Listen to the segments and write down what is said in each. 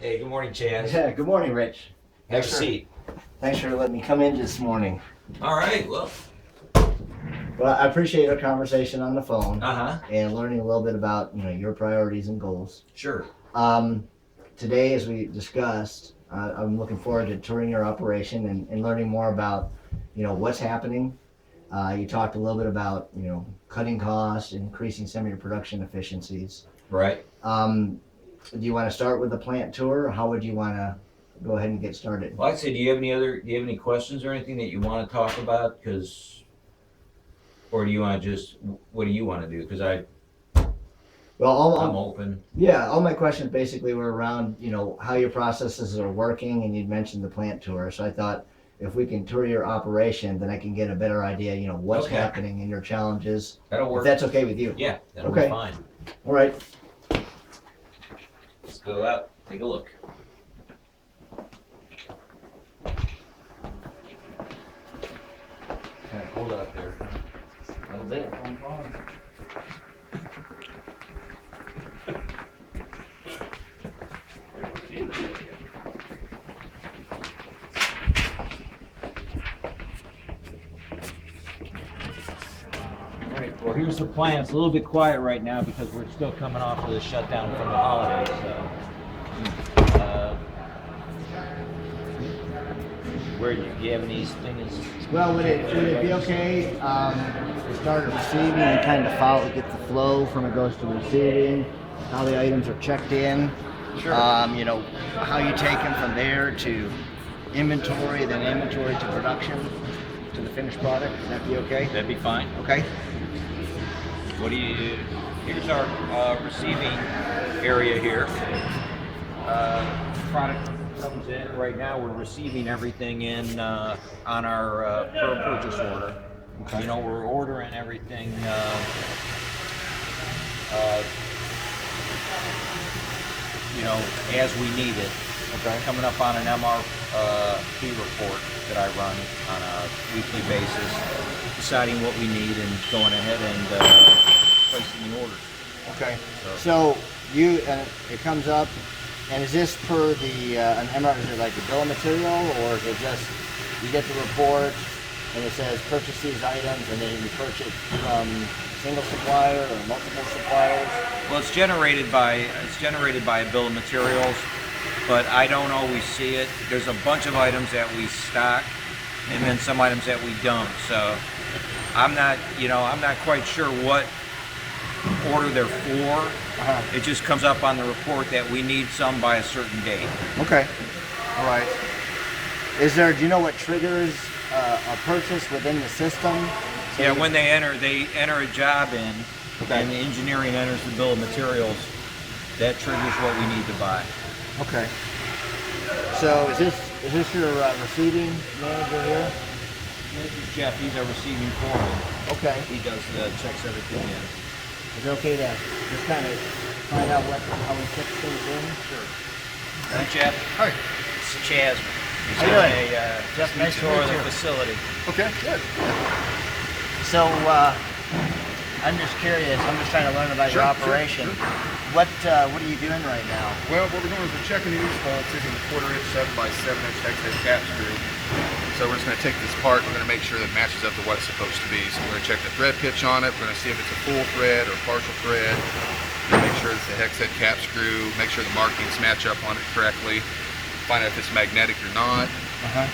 Hey, good morning, Chaz. Yeah, good morning, Rich. Have a seat. Thanks for letting me come in this morning. All right, well. Well, I appreciate our conversation on the phone Uh-huh. and learning a little bit about, your priorities and goals. Sure. Today, as we discussed, I'm looking forward to touring your operation and learning more about, what's happening. You talked a little bit about, cutting costs, increasing some of your production efficiencies. Right. Do you want to start with the plant tour, or how would you want to go ahead and get started? Well, I'd say, do you have any questions or anything that you want to talk about? Or do you want to what do you want to do? Because I'm open. Yeah, all my questions basically were around, how your processes are working, and you'd mentioned the plant tour. So I thought if we can tour your operation, then I can get a better idea, what's Okay. happening and your challenges. That'll work. If that's okay with you. Yeah, that'll Okay. be fine. All right. Let's go out, take a look. Kind of hold up there. A little bit. Alright, well here's the plan. It's a little bit quiet right now because we're still coming off of the shutdown from the holidays. So, where do you have any things? Well, would it be okay to start at receiving and kind of get the flow from it goes to receiving, how the items are checked in? Sure. How you take them from there to inventory, then inventory to production, to the finished product. Would that be okay? That'd be fine. Okay. Here's our receiving area here. Product comes in. Right now we're receiving everything in on our per purchase order. Okay. We're ordering everything as we need it. Okay. Coming up on an MRP report that I run on a weekly basis, deciding what we need and going ahead and placing the orders. Okay. So it comes up, and is this per the an MRP? Is it like a bill of material, or is it just you get the report and it says purchase these items, and then you purchase from single supplier or multiple suppliers? Well, it's generated by a bill of materials, but I don't always see it. There's a bunch of items that we stock, and then some items that we don't. So I'm not quite sure what order they're for. Uh-huh. It just comes up on the report that we need some by a certain date. Okay. All right. Do you know what triggers a purchase within the system? Yeah, when they enter a job in, Okay. and the engineering enters the bill of materials, that triggers what we need to buy. Okay. So is this your receiving manager here? This is Jeff. He's our receiving foreman. Okay. He checks everything in. Is it okay to just kind of find out how we fix things in? Sure. Hi, Jeff. Hi. This is Chaz. He's How you doing? Jeff, nice tour of the facility. Okay, good. So I'm just curious. I'm just trying to learn about your Sure, operation. sure. What are you doing right now? Well, what we're doing is we're checking these bolts using a 1/4-inch 7x7-inch hex head cap screw. So we're just going to take this part. We're going to make sure that it matches up to what it's supposed to be. So we're going to check the thread pitch on it. We're going to see if it's a full thread or partial thread. Make sure it's the hex head cap screw. Make sure the markings match up on it correctly. Find out if it's magnetic or not.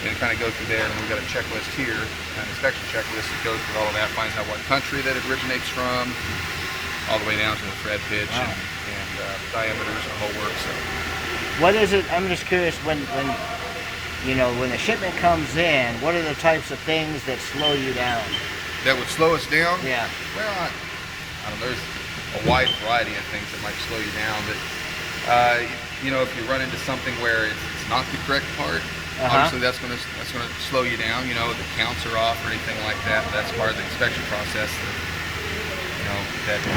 And kind of go through there. And we've got a checklist here, an inspection checklist that goes through all of that. Finds out what country that it originates from, all the way down to the thread pitch and diameters and the whole works. So. What is it? I'm just curious. When the shipment comes in, what are the types of things that slow you down? That would slow us down? Yeah. Well, I don't know. There's a wide variety of things that might slow you down. But, if you run into something where it's not the correct part, obviously that's going to slow you down. The counts are off or anything like that. That's part of the inspection process. That can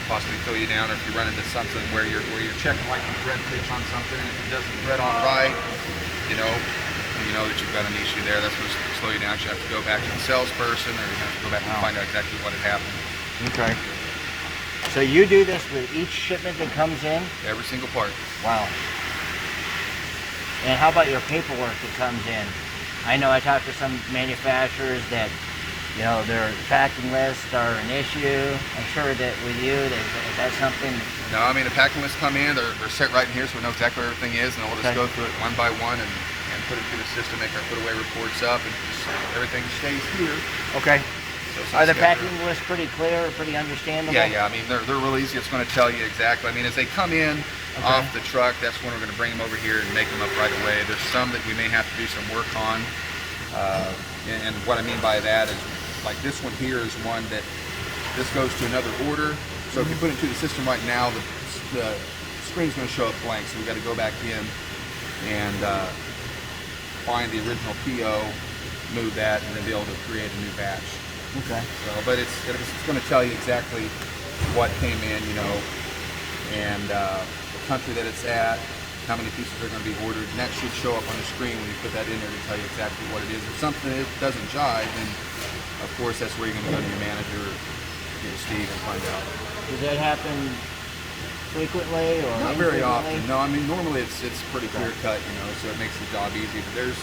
possibly slow you down. Or if you run into something where you're checking like the thread pitch on something, and if it doesn't thread on right, you know that you've got an issue there. That's going to slow you down. You have to go back to the salesperson, or you have to go back and find out exactly what had happened. Okay. So you do this with each shipment that comes in? Every single part. Wow. And how about your paperwork that comes in? I know I talked to some manufacturers that, you know, their tracking lists are an issue. I'm sure that with you, that's something. No, I mean, the packing lists come in, they're set right in here, so we know exactly where everything is, and we'll just go through it one by one and put it through the system, make our put away reports up, and just everything stays here. Okay. So Are the packing lists pretty clear, pretty understandable? Yeah. I mean, they're real easy. It's going to tell you exactly. I mean, as they come in off the truck, that's when we're going to bring them over here and make them up right away. There's some that we may have to do some work on, and what I mean by that is, like this one here is one that this goes to another order. So if you put it into the system right now, the screen's going to show up blank. So we got to go back in and find the original PO, move that, and then be able to create a new batch. Okay. So, but it's going to tell you exactly what came in, you know, and the country that it's at, how many pieces are going to be ordered, and that should show up on the screen when you put that in there to tell you exactly what it is. If something doesn't jive, then of course that's where you're going to go to your manager, you know, Steve, and find out. Does that happen frequently or not very infrequently? often? No, I mean normally it's pretty clear cut, you know, so it makes the job easy. But there's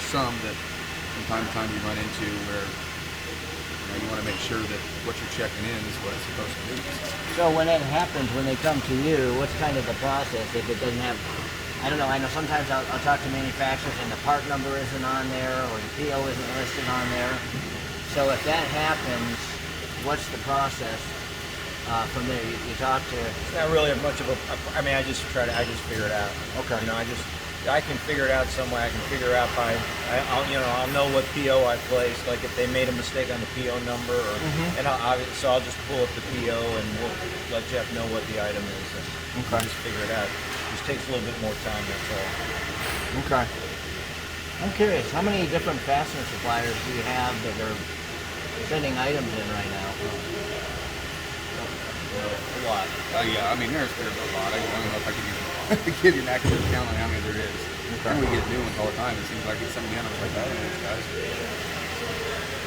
some that from time to time you run into where you want to make sure that what you're checking in is what it's supposed to be. So when that happens, when they come to you, what's kind of the process if it doesn't have, I don't know, I know sometimes I'll talk to manufacturers and the part number isn't on there or the PO isn't listed on there. So if that happens, what's the process from there? You talk to... It's not really much of a, I mean, I just figure it out. Okay. You know, I can figure it out some way. I can figure it out by, I'll know what PO I placed. Like if they made a mistake on the PO number, or, and so I'll just pull up the PO and we'll let Jeff know what the item is, and we'll just figure it out. It just takes a little bit more time. That's all. Okay. I'm curious, how many different fastener suppliers do you have that are sending items in right now? A lot. Yeah, I mean there's a lot. I don't know if I can even give you an accurate count on how many there is. Okay. And we get new ones all the time. It seems like it's something else like that. Guys.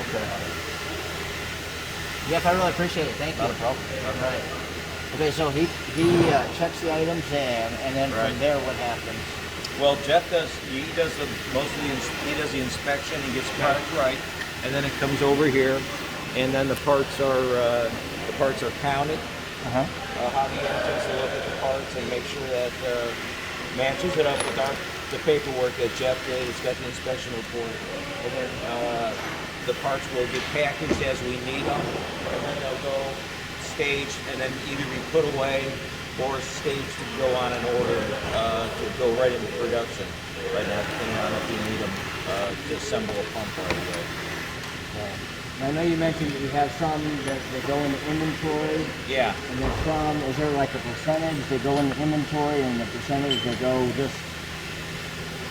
Okay. Jeff, I really appreciate it. Thank you. Not a problem. All right. Okay, so he checks the items in, and then from there, what happens? Well, Jeff does the inspection. He gets the product right, and then it comes over here, and then the parts are counted. Javier takes a look at the parts and makes sure that matches it up with the paperwork that Jeff did. It's got the inspection report, and then the parts will get packaged as we need them, and then they'll go staged and then either be put away or staged to go on an order to go right into production right now, depending on if you need them to assemble a pump right away. I know you mentioned that you have some that go into inventory. Yeah. And there's some, is there like a percentage that go into inventory and the percentage that go just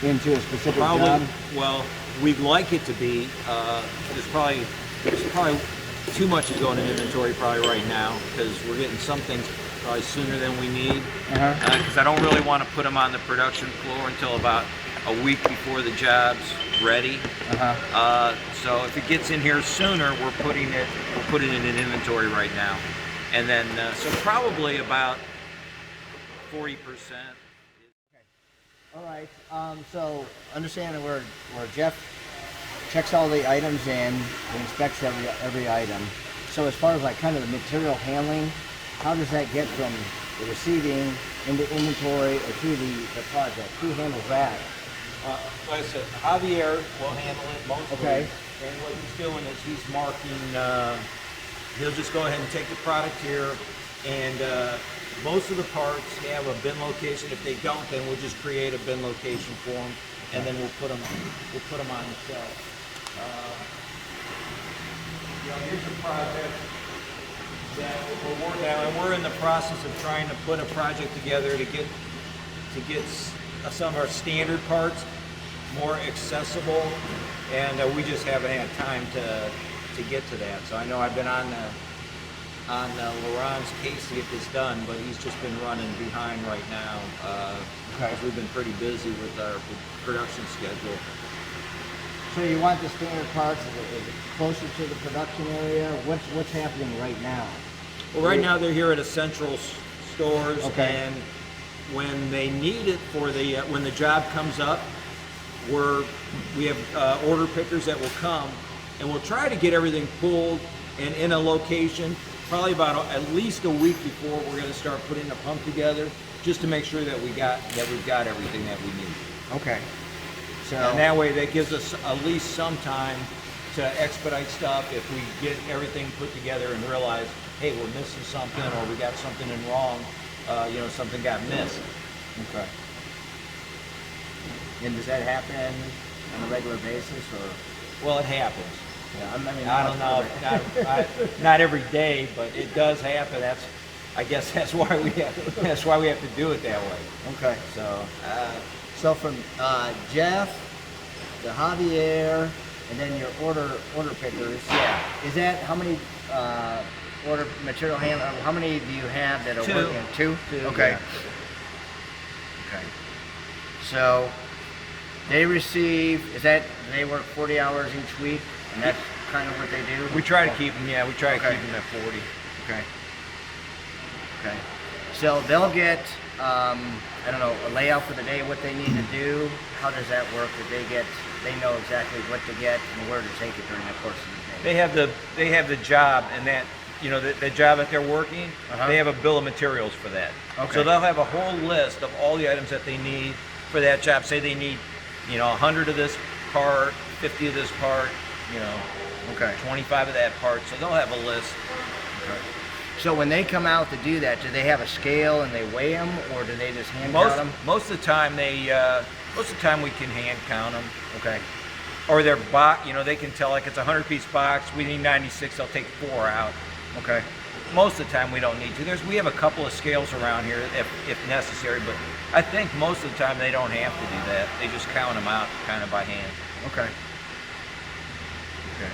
into a specific job? Well, we'd like it to be, there's probably too much is going in inventory probably right now because we're getting some things probably sooner than we need. Because I don't really want to put them on the production floor until about a week before the job's ready. So if it gets in here sooner, we're putting it in inventory right now, and then so probably about 40%. All right. So understanding where Jeff checks all the items in, and inspects every item. So as far as like kind of the material handling, how does that get from the receiving into inventory or to the project? Who handles that? Like I said, Javier will handle it mostly. Okay. And what he's doing is he's marking, he'll just go ahead and take the product here, and most of the parts have a bin location. If they don't, then we'll just create a bin location for them, and then we'll put them on the shelf. Here's a project that we're working on, and we're in the process of trying to put a project together to get some of our standard parts more accessible, and we just haven't had time to get to that. So I know I've been on Laurent's case to get this done, but he's just been running behind right now because we've been pretty busy with our production schedule. So you want the standard parts is it closer to the production area? What's happening right now? Well, right now they're here at Essential Stores, Okay. and when they need it for the when the job comes up, we have order pickers that will come, and we'll try to get everything pulled and in a location probably about at least a week before we're going to start putting the pump together, just to make sure that we've got everything that we need. Okay. So And that way, that gives us at least some time to expedite stuff if we get everything put together and realize, hey, we're missing something, or we got something in wrong, something got missed. okay. And does that happen on a regular basis, or? Well, it happens. Yeah, I mean, I don't know, not every day, but it does happen. I guess that's why we have to do it that way. Okay. So, So from Jeff to Javier, and then your order pickers. Yeah. Is that how many order material handler? How many do you have that are Two. working? Two. Two, Okay. yeah. Okay. So they receive. Is that they work 40 hours each week, and that's kind of what they do? we try to keep them. Yeah, we try to Okay. keep them at 40. Okay. Okay. So they'll get, I don't know, a layout for the day, what they need to do. How does that work? They know exactly what to get and where to take it during the course of the day. They have the job, and that the job that they're working, Uh-huh. they have a bill of materials for that. Okay. So they'll have a whole list of all the items that they need for that job. Say they need 100 of this part, 50 of this part, Okay. 25 of that part. So they'll have a list. So when they come out to do that, do they have a scale and they weigh them, or do they just hand count them? Most of the time we can hand count them. Okay. Or their box, they can tell, like, it's a 100-piece box, we need 96, they'll take 4 out. Okay. Most of the time we don't need to. We have a couple of scales around here if necessary, but I think most of the time they don't have to do that. They just count them out kind of by hand. Okay. Okay.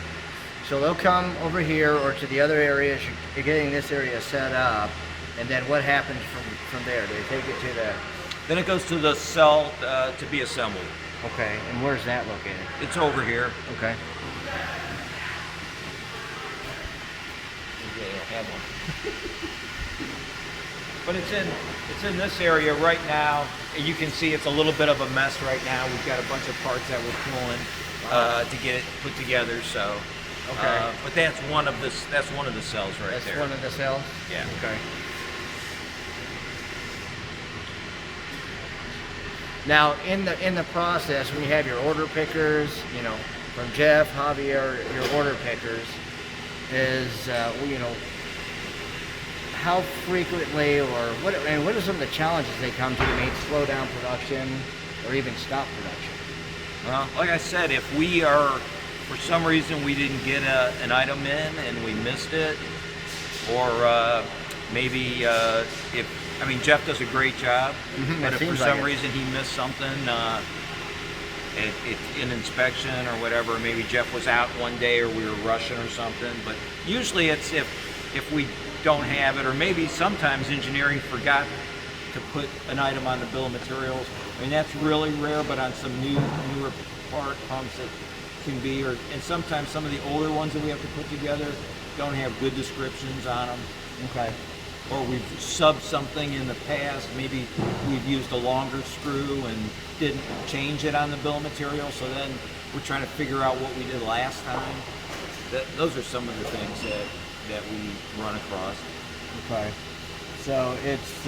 So they'll come over here or to the other areas. You're getting this area set up, and then what happens from there? Do they take it to the? Then it goes to the cell to be assembled. Okay. And where's that located? It's over here. Okay. But it's in this area right now. You can see it's a little bit of a mess right now. We've got a bunch of parts that we're pulling to get it put together. So, Okay. but that's one of the cells right That's there. one of the cells. Yeah. Okay. Now, in the process, when you have your order pickers, from Jeff, Javier, your order pickers, is how frequently or what are some of the challenges they come to that may slow down production or even stop production? Well, like I said, if we are, for some reason, we didn't get an item in and we missed it, or maybe Jeff does a great job, but if for some reason he missed something, in inspection or whatever, maybe Jeff was out one day or we were rushing or something, but usually it's if we don't have it, or maybe sometimes engineering forgot to put an item on the bill of materials. I mean, that's really rare, but on some newer pumps it can be, and sometimes some of the older ones that we have to put together don't have good descriptions on them. Okay. Or we've subbed something in the past, maybe we've used a longer screw and didn't change it on the bill of materials, so then we're trying to figure out what we did last time. Those are some of the things that we run across. Okay. So it's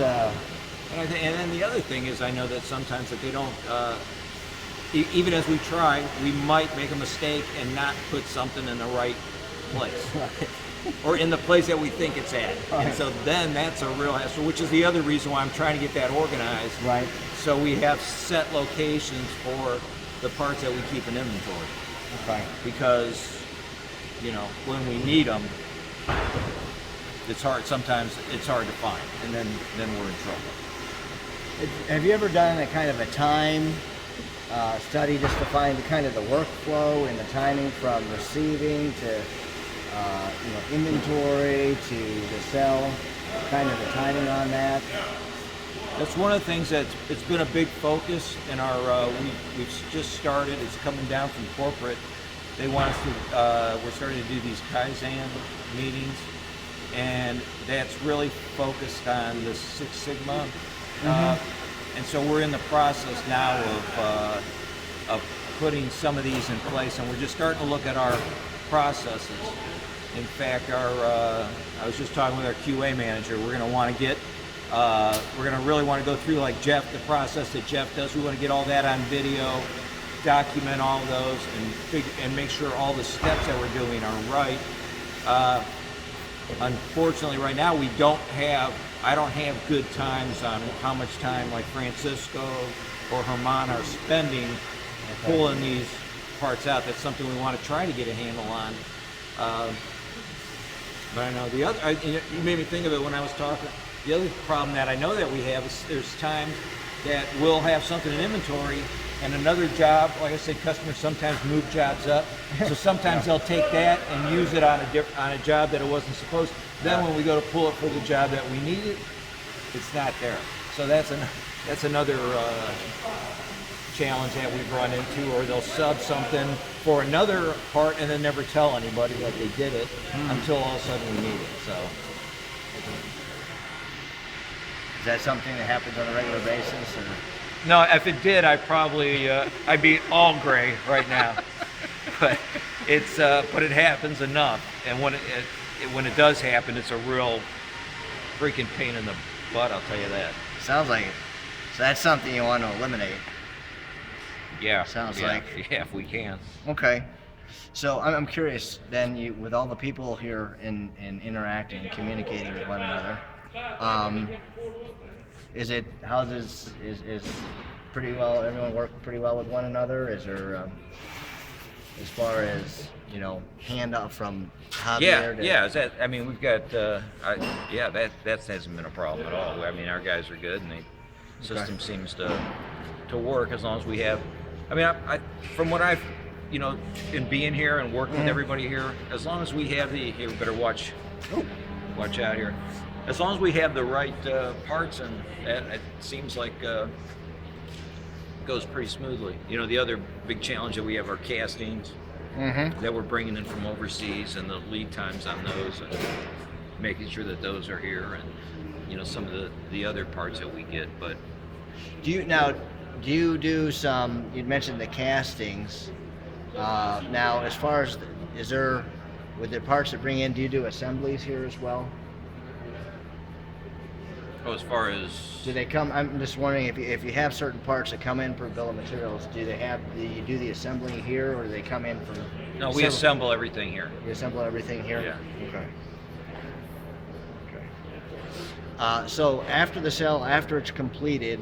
And then the other thing is, I know that sometimes if they don't, even as we try, we might make a mistake and not put something in the right place. Or in the place that we think it's at. Right. And so then that's a real hassle, which is the other reason why I'm trying to get that organized. right. So we have set locations for the parts that we keep in inventory. Okay. Because, when we need them, sometimes it's hard to find, and then we're in trouble. Have you ever done a kind of a time study just to find the kind of the workflow and the timing from receiving to inventory to the sell, kind of the timing on that? That's one of the things it's been a big focus in our, we've just started, it's coming down from corporate. They want us to, we're starting to do these Kaizen meetings, and that's really focused on the Six Sigma. And so we're in the process now of putting some of these in place, and we're just starting to look at our processes. In fact, I was just talking with our QA manager. We're going to want to get, we're going to really want to go through like Jeff, the process that Jeff does. We want to get all that on video, document all those, and make sure all the steps that we're doing are right. Unfortunately, right now I don't have good times on how much time like Francisco or Herman are spending pulling these parts out. That's something we want to try to get a handle on. But I know the other, you made me think of it when I was talking. The other problem that I know that we have is there's times that we'll have something in inventory and another job, like I said, customers sometimes move jobs up. So sometimes they'll take that and use it on a job that it wasn't supposed to. Then when we go to pull it for the job that we needed, it's not there. So that's another challenge that we've run into, or they'll sub something for another part and then never tell anybody that they did it until all of a sudden we need it. So Is that something that happens on a regular basis? Or? no, if it did, I'd probably I'd be all gray right now. But it happens enough, and when it does happen, it's a real freaking pain in the butt. I'll tell you that. Sounds like it. So that's something you want to eliminate. Yeah. Sounds yeah, like. Yeah, if we can. Okay. So I'm curious then, with all the people here in interacting and communicating with one another, is pretty well, everyone work pretty well with one anher? Is there, as far as, handoff from Javier to... Yeah, I mean, we've got, that hasn't been a problem at all. I mean, our guys are good, and the system seems to work as long as we have, I mean, from what I've, in being here and working with everybody here, as long as we have here, we better watch out here. As long as we have the right parts, and it seems like goes pretty smoothly. The other big challenge that we have are castings that we're bringing in from overseas, and the lead times on those, and making sure that those are here, and some of the other parts that we get. But do you do some? You mentioned the castings. Now, as far as with the parts that bring in, do you do assemblies here as well? as far as do they come? I'm just wondering if you have certain parts that come in per bill of materials. Do you do the assembly here, or do they come in from? No, we assemble everything here. You assemble everything here. Yeah. Okay. So after the sale, after it's completed,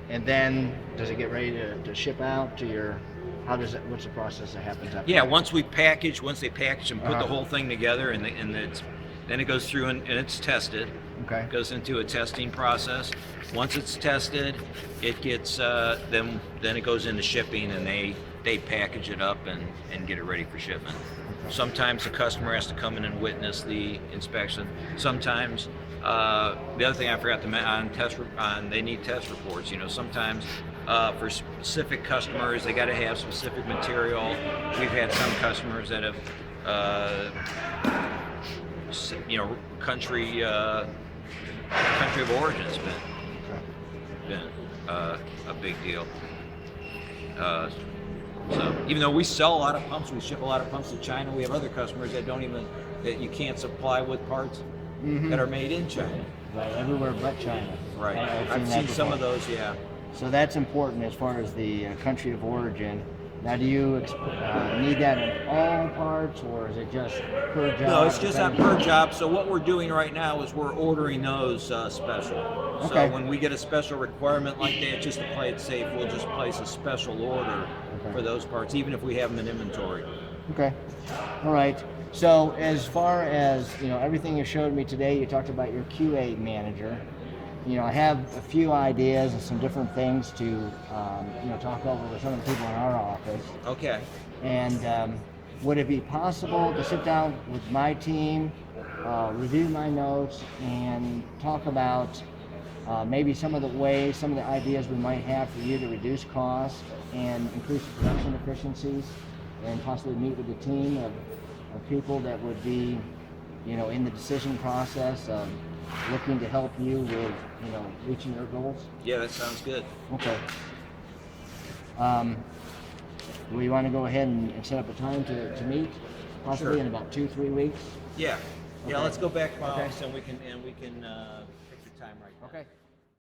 and then does it get ready to ship out to your? What's the process that happens after? Yeah, once they package and put the whole thing together, and then it goes through and it's tested. Okay. It goes into a testing process. Once it's tested, it gets then it goes into shipping, and they package it up and get it ready for shipment. Okay. Sometimes the customer has to come in and witness the inspection. Sometimes the other thing I forgot to mention they need test reports. Sometimes for specific customers, they got to have specific material. We've had some customers that have, country of origin's been a big deal. So even though we sell a lot of pumps, we ship a lot of pumps to China. We have other customers that that you can't supply with parts that are made in China. Right, everywhere but China. Right. I've seen some of those, yeah. So that's important as far as the country of origin. Now, do you need that in all parts, or is it just per job? No, it's just on per job. So what we're doing right now is we're ordering those special. Okay. So when we get a special requirement like that, just to play it safe, we'll just place a special order for those parts, even if we have them in inventory. Okay. All right. So as far as everything you showed me today, you talked about your QA manager. I have a few ideas and some different things to, talk over with some of the people in our office. Okay. And would it be possible to sit down with my team, review my notes, and talk about maybe some of the ideas we might have for you to reduce costs and increase production efficiencies, and possibly meet with a team of people that would be in the decision process, looking to help you with, reaching your goals. Yeah, that sounds good. Okay. We want to go ahead and set up a time to meet, possibly Sure. in about 2-3 weeks. Yeah. Yeah, Okay. let's go back to my Okay. office and we can pick the time right now. Okay.